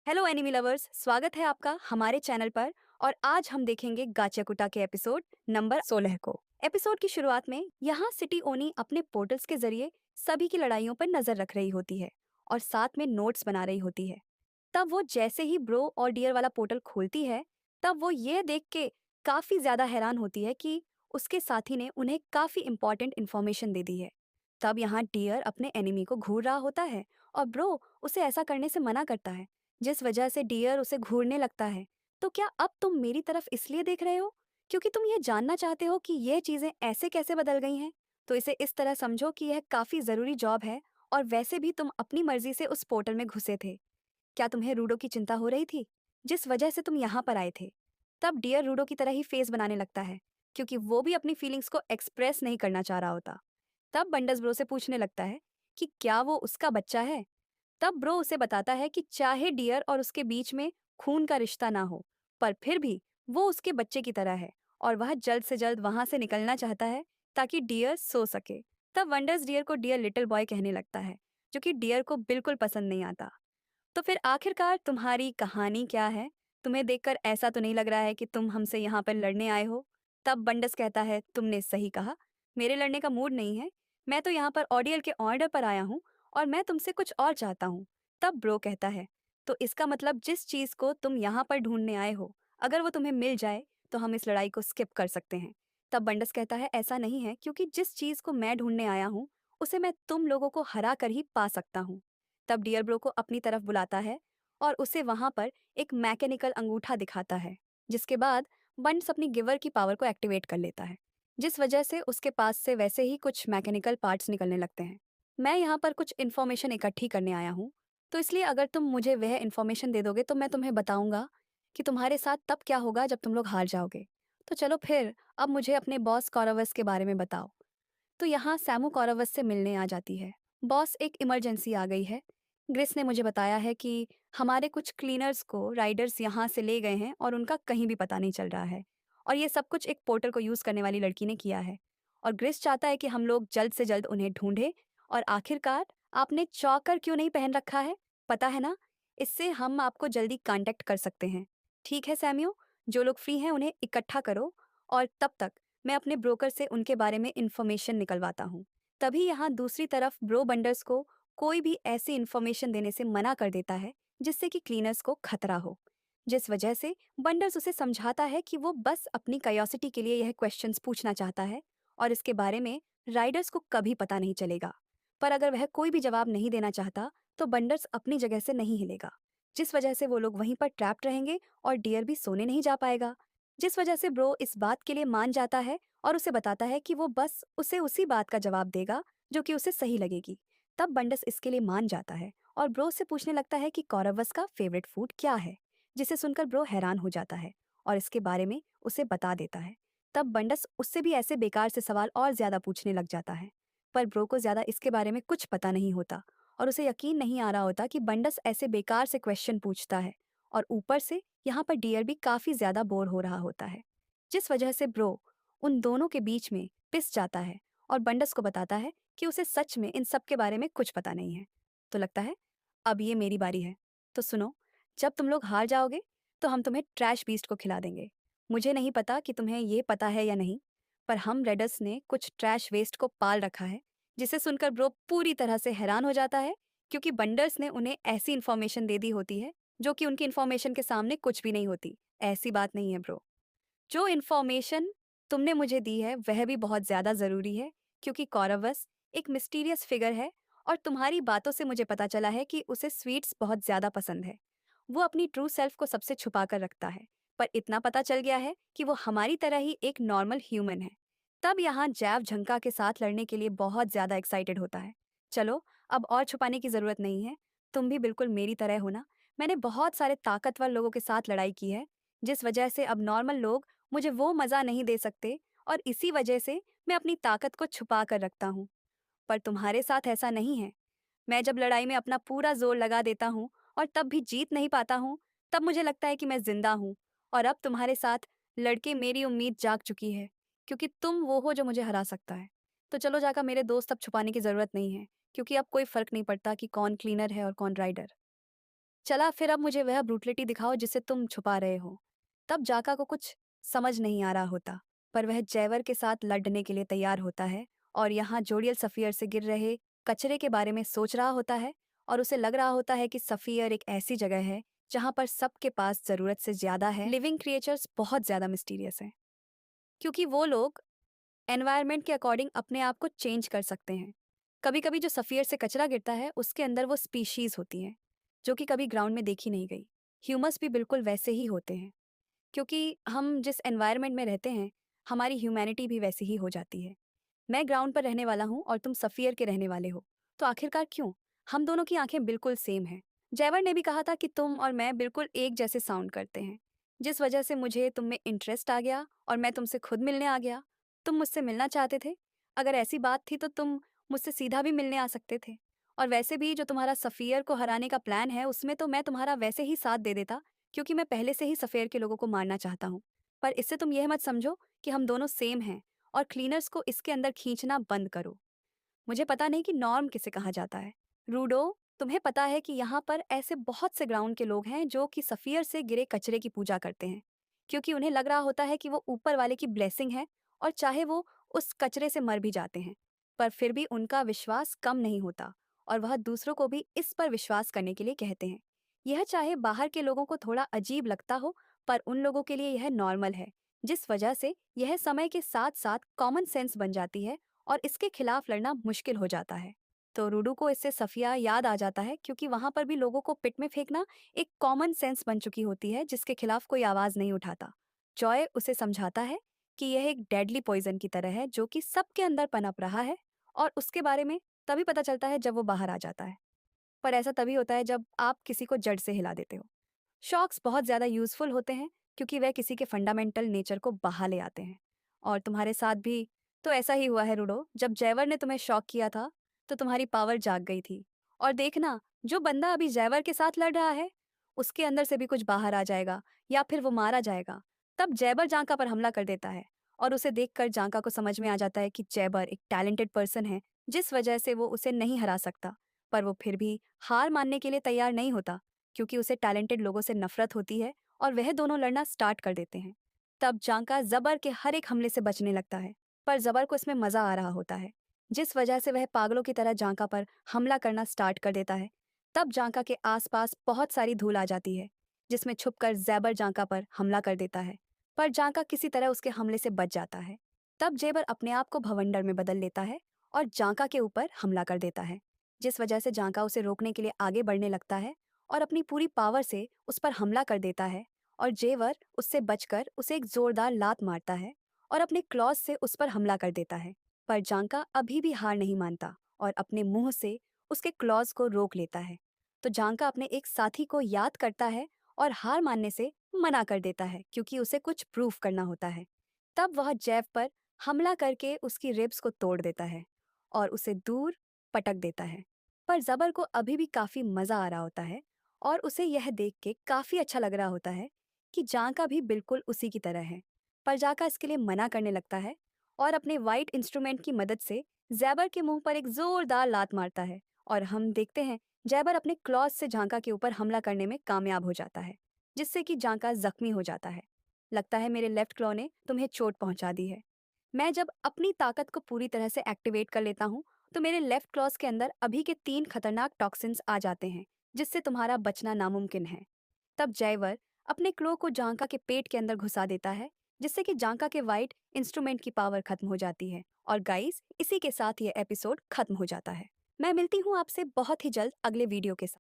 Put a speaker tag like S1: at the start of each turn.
S1: Hello enemy lovers, स्वागत है आपका हमारे चैनल पर। और आज हम देखेंगे गाचाकुटा के एपिसोड नंबर 16 को। एपिसोड की शुरुआत में यहाँ सिटी ओनी अपने पोर्टल्स के जरिए सभी की लड़ाइयों पर नजर रख रही होती है और साथ में नोट्स बना रही होती है। तब वो जैसे ही ब्रो और डियर वाला पोर्टल खोलती है, तब वो ये देख के काफी ज्यादा हैरान होती है कि उसके साथी ने उन्हें काफी इंपॉर्टेंट इन्फॉर्मेशन दे दी है। तब यहाँ डियर अपने एनिमी को घूर रहा होता है और ब्रो उसे ऐसा करने से मना करता है, जिस वजह से डियर उसे घूरने लगता है। तो क्या अब तुम मेरी तरफ इसलिए देख रहे हो क्योंकि तुम ये जानना चाहते हो कि ये चीजें ऐसे कैसे बदल गई हैं? तो इसे इस तरह समझो कि यह काफी जरूरी जॉब है और वैसे भी तुम अपनी मर्जी से उस पोर्टल में घुसे थे। क्या तुम्हें रूडो की चिंता हो रही थी, जिस वजह से तुम यहाँ पर आए थे? तब डियर रूडो की तरह ही फेस बनाने लगता है, क्योंकि वो भी अपनी फीलिंग्स को एक्सप्रेस नहीं करना चाह रहा होता। तब बंडस ब्रो से पूछने लगता है कि क्या वो उसका बच्चा है। तब ब्रो उसे बताता है कि चाहे डियर और उसके बीच में खून का रिश्ता ना हो, पर फिर भी वो उसके बच्चे की तरह है और वह जल्द से जल्द वहां से निकलना चाहता है ताकि डियर सो सके। तब वंडर्स डियर को डियर लिटिल बॉय कहने लगता है, जो कि डियर को बिल्कुल पसंद नहीं आता। तो फिर आखिरकार तुम्हारी कहानी क्या है? तुम्हें देखकर ऐसा तो नहीं लग रहा है कि तुम हमसे यहाँ पर लड़ने आए हो। तब बंडस कहता है, तुमने सही कहा, मेरे लड़ने का मूड नहीं है। मैं तो यहाँ पर ऑडियल के ऑर्डर पर आया हूँ और मैं तुमसे कुछ और चाहता हूँ। तब ब्रो कहता है, तो इसका मतलब जिस चीज़ को तुम यहाँ पर ढूंढने आए हो, अगर वो तुम्हें मिल जाए तो हम इस लड़ाई को स्किप कर सकते हैं। तब बंडस कहता है, ऐसा नहीं है, क्योंकि जिस चीज़ को मैं ढूंढने आया हूँ उसे मैं तुम लोगों को हरा कर ही पा सकता हूँ। तब डियर ब्रो को अपनी तरफ बुलाता है और उसे वहां पर एक मैकेनिकल अंगूठा दिखाता है, जिसके बाद बंड्स अपनी गिवर की पावर को एक्टिवेट कर लेता है, जिस वजह से उसके पास से वैसे ही कुछ मैकेनिकल पार्ट्स निकलने लगते हैं। मैं यहाँ पर कुछ इन्फॉर्मेशन इकट्ठी करने आया हूँ, तो इसलिए अगर तुम मुझे वह इन्फॉर्मेशन दे दोगे तो मैं तुम्हें बताऊंगा कि तुम्हारे साथ तब क्या होगा जब तुम लोग हार जाओगे। तो चलो फिर, अब मुझे अपने बॉस कॉरवस के बारे में बताओ। तो यहाँ सैमू कौरवस से मिलने आ जाती है। बॉस, एक इमरजेंसी आ गई है। ग्रिस ने मुझे बताया है कि हमारे कुछ क्लीनर्स को राइडर्स यहाँ से ले गए हैं और उनका कहीं भी पता नहीं चल रहा है। और ये सब कुछ एक पोर्टल को यूज़ करने वाली लड़की ने किया है। और ग्रिस चाहता है कि हम लोग जल्द से जल्द उन्हें ढूंढें। और आखिरकार, आपने चौकर क्यों नहीं पहन रखा है, पता है ना? इससे हम आपको जल्दी कांटेक्ट कर सकते हैं। ठीक है सैम्यो, जो लोग फ्री हैं उन्हें इकट्ठा करो और तब तक मैं अपने ब्रोकर से उनके बारे में इन्फॉर्मेशन निकलवाता हूँ। तभी यहाँ दूसरी तरफ ब्रो बंडर्स को कोई भी ऐसी इन्फॉर्मेशन देने से मना कर देता है जिससे कि क्लीनर्स को खतरा हो, जिस वजह से बंडर्स उसे समझाता है कि वो बस अपनी क्यूरियोसिटी के लिए यह क्वेश्चंस पूछना चाहता है और इसके बारे में राइडर्स को कभी पता नहीं चलेगा। पर अगर वह कोई भी जवाब नहीं देना चाहता तो बंडर्स अपनी जगह से नहीं हिलेगा, जिस वजह से वो लोग वहीं पर ट्रैप्ड रहेंगे और डियर भी सोने नहीं जा पाएगा। जिस वजह से ब्रो इस बात के लिए मान जाता है और उसे बताता है कि वो बस उसे उसी बात का जवाब देगा जो कि उसे सही लगेगी। तब बंडस इसके लिए मान जाता है और ब्रो से पूछने लगता है कि कौरवस का फेवरेट फूड क्या है, जिसे सुनकर ब्रो हैरान हो जाता है और इसके बारे में उसे बता देता है। तब बंडस उससे भी ऐसे बेकार से सवाल और ज्यादा पूछने लग जाता है, पर ब्रो को ज्यादा इसके बारे में कुछ पता नहीं होता और उसे यकीन नहीं आ रहा होता कि बंडस ऐसे बेकार से क्वेश्चन पूछता है। और ऊपर से यहाँ पर डियर भी काफी ज्यादा बोर हो रहा होता है, जिस वजह से ब्रो उन दोनों के बीच में पिस जाता है और बंडस को बताता है कि उसे सच में इन सब के बारे में कुछ पता नहीं है। तो लगता है अब ये मेरी बारी है। तो सुनो, जब तुम लोग हार जाओगे तो हम तुम्हें ट्रैश बीस्ट को खिला देंगे। मुझे नहीं पता कि तुम्हें ये पता है या नहीं, पर हम रेडर्स ने कुछ ट्रैश वेस्ट को पाल रखा है। जिसे सुनकर ब्रो पूरी तरह से हैरान हो जाता है, क्योंकि बंडर्स ने उन्हें ऐसी इन्फॉर्मेशन दे दी होती है जो कि उनकी इन्फॉर्मेशन के सामने कुछ भी नहीं होती। ऐसी बात नहीं है ब्रो। जो इन्फॉर्मेशन तुमने मुझे दी है वह भी बहुत ज़्यादा ज़रूरी है, क्योंकि कौरवस एक मिस्टीरियस फिगर है और तुम्हारी बातों से मुझे पता चला है कि उसे स्वीट्स बहुत ज़्यादा पसंद है। वो अपनी ट्रू सेल्फ को सबसे छुपा कर रखता है, पर इतना पता चल गया है कि वो हमारी तरह ही एक नॉर्मल ह्यूमन है। तब यहाँ जैव झंका के साथ लड़ने के लिए बहुत ज़्यादा एक्साइटेड होता है। चलो, अब और छुपाने की ज़रूरत नहीं है। तुम भी बिल्कुल मेरी तरह हो ना? मैंने बहुत सारे ताकतवर लोगों के साथ लड़ाई की है, जिस वजह से अब नॉर्मल लोग मुझे वो मज़ा नहीं दे सकते और इसी वजह से मैं अपनी ताकत को छुपा कर रखता हूँ। पर तुम्हारे साथ ऐसा नहीं है। मैं जब लड़ाई में अपना पूरा जोर लगा देता हूँ और तब भी जीत नहीं पाता हूँ, तब मुझे लगता है कि मैं जिंदा हूँ। और अब तुम्हारे साथ लड़के मेरी उम्मीद जाग चुकी है, क्योंकि तुम वो हो जो मुझे हरा सकता है। तो चलो जाकर मेरे दोस्त, अब छुपाने की ज़रूरत नहीं है, क्योंकि अब कोई फ़र्क नहीं पड़ता कि कौन क्लीनर है और कौन राइडर। चला फिर अब मुझे वह ब्रूटलिटी दिखाओ जिसे तुम छुपा रहे हो। तब जाका को कुछ समझ नहीं आ रहा होता, पर वह जैवर के साथ लड़ने के लिए तैयार होता है और यहाँ जोडियल सफ़ियर से गिर रहे कचरे के बारे में सोच रहा होता है और उसे लग रहा होता है कि सफ़ियर एक ऐसी जगह है जहाँ पर सबके पास ज़रूरत से ज़्यादा है। लिविंग क्रिएचर्स बहुत ज़्यादा मिस्टीरियस हैं क्योंकि वो लोग एनवायरनमेंट के अकॉर्डिंग अपने आप को चेंज कर सकते हैं। कभी कभी जो सफ़ियर से कचरा गिरता है उसके अंदर वो स्पीशीज़ होती हैं जो कि कभी ग्राउंड में देखी नहीं गई। ह्यूमस भी बिल्कुल वैसे ही होते हैं क्योंकि हम जिस एनवायरनमेंट में रहते हैं हमारी ह्यूमैनिटी भी वैसी ही हो जाती है। मैं ग्राउंड पर रहने वाला हूँ और तुम सफ़ियर के रहने वाले हो, तो आखिरकार क्यों? हम दोनों की आंखें बिल्कुल सेम हैं। जैवर ने भी कहा था कि तुम और मैं बिल्कुल एक जैसे साउंड करते हैं, जिस वजह से मुझे तुम में इंटरेस्ट आ गया और मैं तुमसे खुद मिलने आ गया। तुम मुझसे मिलना चाहते थे? अगर ऐसी बात थी तो तुम मुझसे सीधा भी मिलने आ सकते थे। और वैसे भी जो तुम्हारा सफ़ियर को हराने का प्लान है उसमें तो मैं तुम्हारा वैसे ही साथ दे देता, क्योंकि मैं पहले से ही सफ़ियर के लोगों को मारना चाहता हूँ। पर इससे तुम यह मत समझो कि हम दोनों सेम हैं और क्लीनर्स को इसके अंदर खींचना बंद करो। मुझे पता नहीं कि नॉर्म किसे कहा जाता है। रूडो, तुम्हें पता है कि यहाँ पर ऐसे बहुत से ग्राउंड के लोग हैं जो कि सफ़ियर से गिरे कचरे की पूजा करते हैं, क्योंकि उन्हें लग रहा होता है कि वो ऊपर वाले की ब्लेसिंग है और चाहे वो उस कचरे से मर भी जाते हैं, पर फिर भी उनका विश्वास कम नहीं होता और वह दूसरों को भी इस पर विश्वास करने के लिए कहते हैं। यह चाहे बाहर के लोगों को थोड़ा अजीब लगता हो, पर उन लोगों के लिए यह नॉर्मल है, जिस वजह से यह समय के साथ साथ कॉमन सेंस बन जाती है और इसके खिलाफ लड़ना मुश्किल हो जाता है। तो रूडू को इससे सफिया याद आ जाता है क्योंकि वहां पर भी लोगों को पिट में फेंकना एक कॉमन सेंस बन चुकी होती है जिसके खिलाफ कोई आवाज नहीं उठाता। जॉय उसे समझाता है कि यह एक डेडली पॉइजन की तरह है जो कि सबके अंदर पनप रहा है और उसके बारे में तभी पता चलता है जब वो बाहर आ जाता है। पर ऐसा तभी होता है जब आप किसी को जड़ से हिला देते हो। शॉक्स बहुत ज़्यादा यूज़फुल होते हैं क्योंकि वह किसी के फंडामेंटल नेचर को बाहर ले आते हैं। और तुम्हारे साथ भी तो ऐसा ही हुआ है रूडो। जब जैवर ने तुम्हें शॉक किया था तो तुम्हारी पावर जाग गई थी। और देखना, जो बंदा अभी जैवर के साथ लड़ रहा है उसके अंदर से भी कुछ बाहर आ जाएगा या फिर वो मारा जाएगा। तब जैबर जांका पर हमला कर देता है और उसे देखकर जांका को समझ में आ जाता है कि जैबर एक टैलेंटेड पर्सन है, जिस वजह से वो उसे नहीं हरा सकता। पर वो फिर भी हार मानने के लिए तैयार नहीं होता क्योंकि उसे टैलेंटेड लोगों से नफरत होती है और वह दोनों लड़ना स्टार्ट कर देते हैं। तब जांका जबर के हर एक हमले से बचने लगता है, पर जबर को इसमें मजा आ रहा होता है, जिस वजह से वह पागलों की तरह जांका पर हमला करना स्टार्ट कर देता है। तब जांका के आसपास बहुत सारी धूल आ जाती है जिसमें छुपकर जैबर जांका पर हमला कर देता है, पर जांका किसी तरह उसके हमले से बच जाता है। तब जेबर अपने आप को भवंडर में बदल लेता है और जांका के ऊपर हमला कर देता है, जिस वजह से जांका उसे रोकने के लिए आगे बढ़ने लगता है और अपनी पूरी पावर से उस पर हमला कर देता है। और जेवर उससे बचकर उसे एक जोरदार लात मारता है और अपने क्लॉज से उस पर हमला कर देता है। पर जांका अभी भी हार नहीं मानता और अपने मुंह से उसके क्लॉज को रोक लेता है। तो जांका अपने एक साथी को याद करता है और हार मानने से मना कर देता है क्योंकि उसे कुछ प्रूफ करना होता है। तब वह जैव पर हमला करके उसकी रिब्स को तोड़ देता है और उसे दूर पटक देता है। पर जबर को अभी भी काफी मजा आ रहा होता है और उसे यह देख के काफी अच्छा लग रहा होता है कि जांका भी बिल्कुल उसी की तरह है। पर जांका इसके लिए मना करने लगता है और अपने वाइट इंस्ट्रूमेंट की मदद से जैबर के मुंह पर एक जोरदार लात मारता है और हम देखते हैं जैबर अपने क्लॉज से जांका के ऊपर हमला करने में कामयाब हो जाता है, जिससे कि जांका जख्मी हो जाता है। लगता है मेरे लेफ्ट क्लॉ ने तुम्हें चोट पहुंचा दी है। मैं जब अपनी ताकत को पूरी तरह से एक्टिवेट कर लेता हूँ तो मेरे लेफ्ट क्लॉज के अंदर अभी के 3 खतरनाक टॉक्सिन्स आ जाते हैं, जिससे तुम्हारा बचना नामुमकिन है। तब जयवर अपने क्लो को जांका के पेट के अंदर घुसा देता है, जिससे कि जांका के वाइट इंस्ट्रूमेंट की पावर खत्म हो जाती है। और गाइस, इसी के साथ ये एपिसोड खत्म हो जाता है। मैं मिलती हूँ आपसे बहुत ही जल्द अगले वीडियो के साथ।